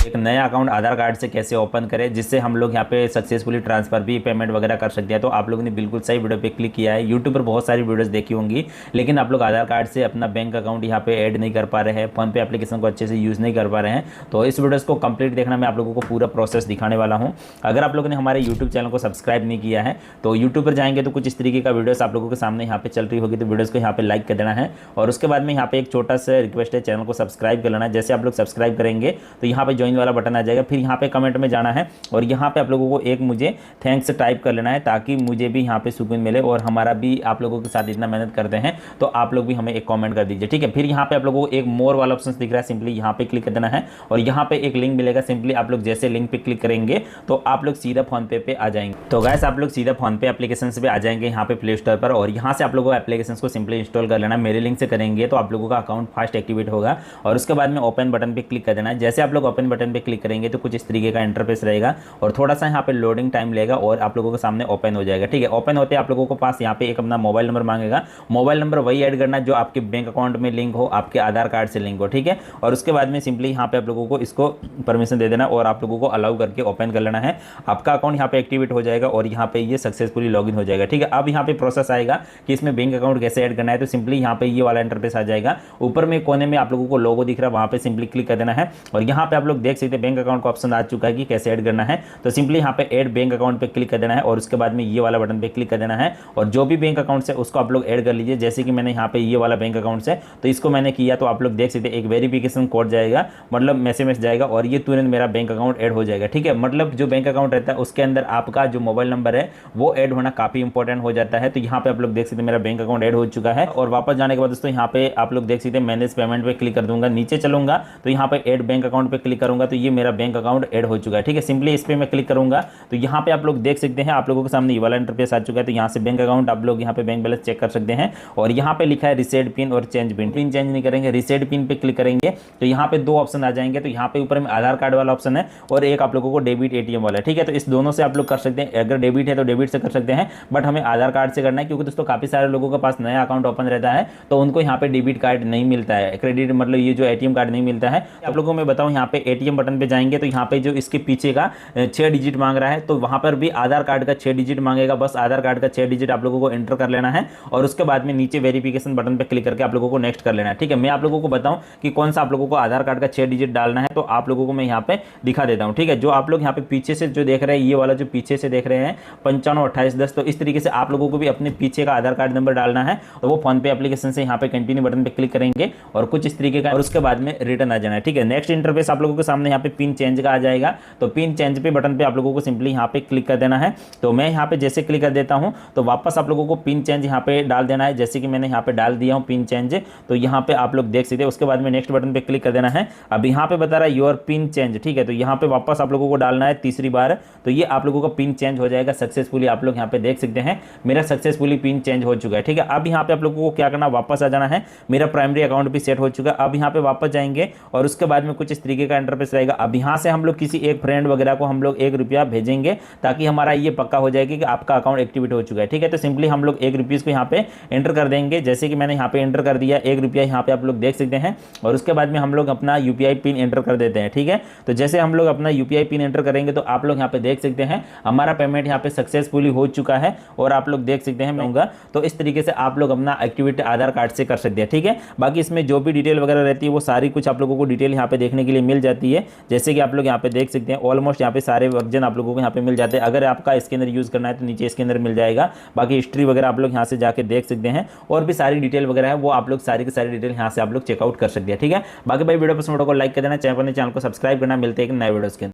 एक नया अकाउंट आधार कार्ड से कैसे ओपन करें जिससे हम लोग यहाँ पे सक्सेसफुली ट्रांसफर भी पेमेंट वगैरह कर सकते हैं। तो आप लोगों ने बिल्कुल सही वीडियो पे क्लिक किया है। यूट्यूब पर बहुत सारी वीडियोस देखी होंगी, लेकिन आप लोग आधार कार्ड से अपना बैंक अकाउंट यहाँ पे ऐड नहीं कर पा रहे हैं, फोन पे एप्लीकेशन को अच्छे से यूज़ नहीं कर पा रहे हैं। तो इस वीडियोस को कंप्लीट देखना, मैं आप लोगों को पूरा प्रोसेस दिखाने वाला हूँ। अगर आप लोगों ने हमारे यूट्यूब चैनल को सब्सक्राइब नहीं किया है तो यूट्यूब पर जाएंगे तो कुछ इस तरीके का वीडियोस आप लोगों के सामने यहाँ पे चल रही होगी, तो वीडियोस को यहाँ पे लाइक कर देना है। और उसके बाद में यहाँ पे एक छोटा सा रिक्वेस्ट है, चैनल को सब्सक्राइब कर लेना है। जैसे आप लोग सब्सक्राइब करेंगे तो यहाँ पे ज्वाइन वाला बटन आ जाएगा, फिर यहाँ पे कमेंट में जाना है और यहाँ पे आप लोगों को एक मुझे थैंक्स टाइप कर लेना है, ताकि मुझे भी यहाँ पे सुकून मिले और हमारा भी आप लोगों के साथ इतना मेहनत करते हैं तो आप लोग भी हमें एक कमेंट कर दीजिए, ठीक है। फिर यहाँ पे आप लोगों को एक मोर वाला ऑप्शन दिख रहा है, सिंपली यहाँ पे क्लिक कर देना है और यहाँ पे एक लिंक मिलेगा। सिंपली आप लोग जैसे लिंक पे क्लिक करेंगे तो आप लोग सीधा फोन पे आ जाएंगे। तो गाइस आप लोग सीधा फोन पे एप्लीकेशन पे आ जाएंगे यहाँ पे प्ले स्टोर पर, और यहाँ से आप लोगों को एप्लीकेशन को सिंपली इंस्टॉल कर लेना। मेरे लिंक से करेंगे तो आप लोगों का अकाउंट फास्ट एक्टिवेट होगा और उसके बाद में ओपन बटन पे क्लिक कर देना है। जैसे आप लोग ओपन बटन पे क्लिक करेंगे तो कुछ इस तरीके का इंटरफेस रहेगा और थोड़ा सा यहाँ पे लोडिंग टाइम लेगा और आप लोगों के सामने ओपन हो जाएगा, ठीक है। ओपन होते आप लोगों को पास यहाँ पे एक अपना मोबाइल नंबर मांगेगा। मोबाइल नंबर वही ऐड करना जो आपके बैंक अकाउंट में लिंक हो, आपके आधार कार्ड से लिंक हो, ठीक है। और उसके बाद में सिंपली यहाँ पे आप लोगों को इसको परमिशन दे देना और आप लोगों को अलाउ करके ओपन कर लेना है। आपका अकाउंट यहाँ पे एक्टिवेट हो जाएगा और यहाँ पे ये सक्सेसफुली लॉगिन हो जाएगा, ठीक है। अब यहाँ पे प्रोसेस आएगा कि इसमें बैंक अकाउंट कैसे ऐड करना है, तो सिंपली यहाँ पे ये वाला इंटरफेस आ जाएगा। ऊपर में कोने में आप लोगों को लोगो दिख रहा है, वहाँ पे सिंपली क्लिक कर देना है और यहाँ पे आप लोग देख सकते हैं बैंक अकाउंट का ऑप्शन आ चुका है कि कैसे ऐड करना है। तो सिंपली यहाँ पे ऐड बैंक अकाउंट पे क्लिक कर देना है और उसके बाद में ये वाला बटन पे क्लिक कर देना है और जो भी बैंक अकाउंट से उसको आप लोग ऐड कर लीजिए। जैसे कि मैंने यहाँ पे ये वाला बैंक अकाउंट से तो इसको मैंने किया, तो आप लोग देख सकते हैं एक वेरिफिकेशन कोड जाएगा, मतलब मैसेज जाएगा और ये तुरंत मेरा बैंक अकाउंट ऐड हो जाएगा, ठीक है। मतलब जो बैंक अकाउंट रहता है उसके अंदर आपका जो मोबाइल नंबर है वो ऐड होना काफी इंपॉर्टेंट हो जाता है। तो यहाँ पे आप लोग देख सकते हैं मेरा बैंक अकाउंट ऐड हो चुका है। और वापस जाने के बाद दोस्तों यहाँ पे आप लोग देख सकते हैं मैनेज पेमेंट पे क्लिक कर दूंगा, नीचे चलूंगा तो यहाँ पे ऐड बैंक अकाउंट पे क्लिक करूंगा तो ये मेरा बैंक अकाउंट ऐड हो चुका है, ठीक है। सिंपली इस पे मैं क्लिक करूंगा तो यहाँ पे आप लोग देख सकते हैं आप लोगों के सामने ये वाला इंटरफेस आ चुका है। तो यहाँ से बैंक अकाउंट आप लोग यहाँ पे बैंक बैलेंस चेक कर सकते हैं और यहाँ पे लिखा है रीसेट पिन और चेंज पिन। पिन चेंज नहीं करेंगे, रीसेट पिन पे क्लिक करेंगे तो यहाँ पे दो ऑप्शन आ जाएंगे। तो यहाँ पे ऊपर में आधार कार्ड वाला ऑप्शन है और एक आप लोगों को डेबिट एटीएम वाला, ठीक है। तो इस दोनों से आप लोग कर सकते हैं, अगर डेबिट है तो डेबिट से कर सकते हैं, बट हमें आधार कार्ड से करना है क्योंकि दोस्तों काफी सारे लोगों के पास नया अकाउंट ओपन रहता है तो उनको यहाँ पे डेबिट कार्ड नहीं मिलता है, क्रेडिट मतलब ये जो एटीएम कार्ड नहीं मिलता है। आप लोगों को मैं बताऊँ यहाँ पे एटीएम बटन पे जाएंगे तो यहाँ पे जो इसके पीछे का 6 डिजिट मांग रहा है तो वहां पर भी आधार कार्ड का 6 डिजिट मांगेगा। बस आधार कार्ड का 6 डिजिट आप लोगों को एंटर कर लेना है और उसके बाद में नीचे वेरिफिकेशन बटन पे क्लिक करके आप लोगों को नेक्स्ट कर लेना है, ठीक है। मैं आप लोगों को बताऊं कि कौन सा आप लोगों को आधार कार्ड का 6 डिजिट डालना है तो आप लोगों को मैं यहाँ पे दिखा देता हूँ, ठीक है। जो आप लोग यहाँ पे पीछे से जो देख रहे हैं, ये वाला जो पीछे से देख रहे हैं 952810, तो इस तरीके से आप लोगों को भी अपने पीछे का आधार कार्ड नंबर डालना है। तो वो फोन पे एप्लीकेशन से यहाँ पे कंटिन्यू बटन पे क्लिक करेंगे और कुछ इस तरीके का और उसके बाद में रिटर्न आ जाना है, ठीक है। नेक्स्ट इंटरफेस आप लोगों के सामने यहाँ पे पिन चेंज का आ जाएगा। तो पिन चेंज पे बटन पे आप लोगों को सिंपली यहाँ पे क्लिक कर देना है। तो मैं यहाँ पे जैसे क्लिक कर देता हूँ तो वापस आप लोगों को पिन चेंज यहाँ पे डाल देना है, जैसे कि मैंने यहाँ पे डाल दिया हूँ पिन चेंज। तो यहाँ पे आप लोग देख सकते हैं, उसके बाद में नेक्स्ट बटन पे क्लिक कर देना है। अब यहाँ पे बता रहा है योर पिन चेंज, ठीक है। तो यहाँ पे वापस आप लोगों को डालना है तीसरी बार, तो ये आप लोगों का पिन चेंज हो जाएगा सक्सेसफुली। आप लोग यहाँ पे देख सकते हैं मेरा सक्सेसफुली पिन चेंज हो चुका है, ठीक है। अब यहाँ पे आप लोगों को क्या करना, वापस आ जाना है। मेरा प्राइमरी अकाउंट भी सेट हो चुका है। अब यहाँ पे वापस जाएंगे और उसके बाद में कुछ इस तरीके का इंटरफेस रहेगा। अब यहाँ से हम लोग किसी एक फ्रेंड वगैरह को हम लोग 1 रुपया भेजेंगे ताकि हमारा ये पक्का हो जाएगी कि आपका अकाउंट एक्टिवेट हो चुका है, ठीक है। तो सिंपली हम लोग 1 रुपीज़ को यहाँ पे एंटर कर देंगे, जैसे कि मैंने यहाँ पे एंटर कर दिया 1 रुपया यहाँ पे आप लोग देख सकते हैं। और उसके बाद में हम लोग अपना यूपीआई पिन एंटर कर देते हैं, ठीक है। तो जैसे हम लोग अपना यूपीआई पिन एंटर करेंगे तो आप लोग यहाँ पे देख सकते हैं हमारा पेमेंट यहाँ पे सक्सेसफुली हो चुका है और आप लोग देख सकते हैं मैं होगा। तो इस तरीके से आप लोग अपना एक्टिवेट आधार कार्ड से कर सकते हैं, ठीक है। बाकी इसमें जो भी डिटेल वगैरह रहती है वो सारी कुछ आप लोगों को डिटेल यहाँ पे देखने के लिए मिल जाती है, जैसे कि आप लोग यहाँ पे देख सकते हैं ऑलमोस्ट यहाँ पे सारे वर्जन आप लोगों को यहाँ पे मिल जाते हैं। अगर आपका इसके अंदर यूज करना है तो नीचे इसके अंदर मिल जाएगा। बाकी हिस्ट्री वगैरह आप लोग यहाँ से जाके देख सकते हैं और भी सारी डिटेल वगैरह है वो आप लोग सारी की सारी डिटेल यहाँ से आप लोग चेकआउट कर सकते हैं, ठीक है। बाकी भाई वीडियो पसंद को लाइक कर देना, चैनल को सब्सक्राइब करना। मिलते हैं एक नए वीडियोस के